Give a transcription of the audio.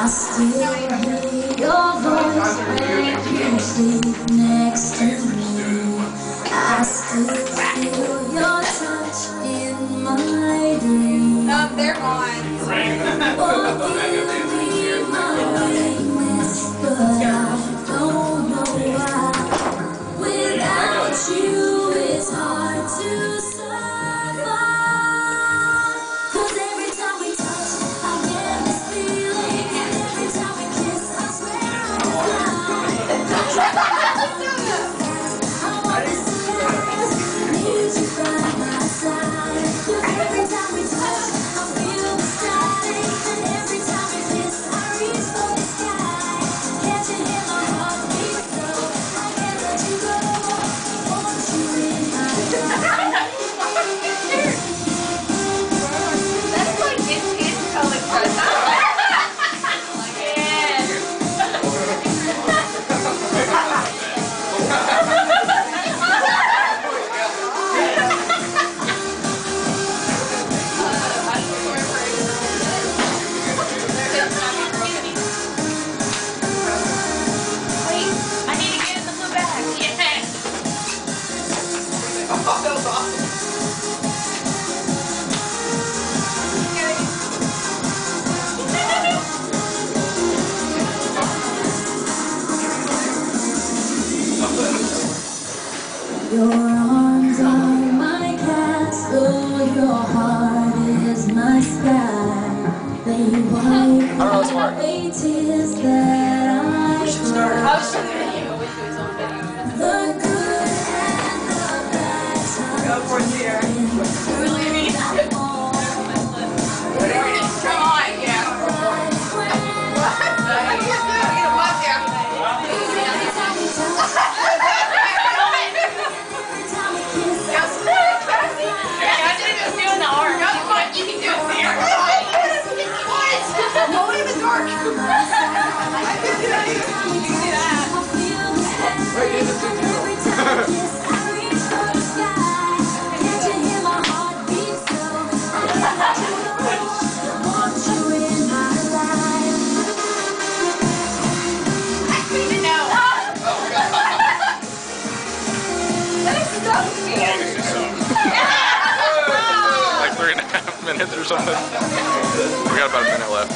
I still hear your voice when you sleep next to me. I still feel your touch in my dreams. Oh, they're gone. Forgive me my weakness, but I don't know why. Without you, it's hard to survive. 'Cause every time we touch, I get this feeling, and every time we kiss, I swear I could fly. I want this to last, need you by my side. 'Cause every time we touch, I feel the static, and every time we kiss, I reach for the sky. Can't you hear my heart beat so? I can't let you go. Want you in my life. That's like intense color crush. Your arms are my castle, your heart is my sky. They wipe away tears that I cry. The good and the bad times. Go for it, dear. We're leaving. Come on, yeah. Like 3.5 minutes or something. We got about a minute left.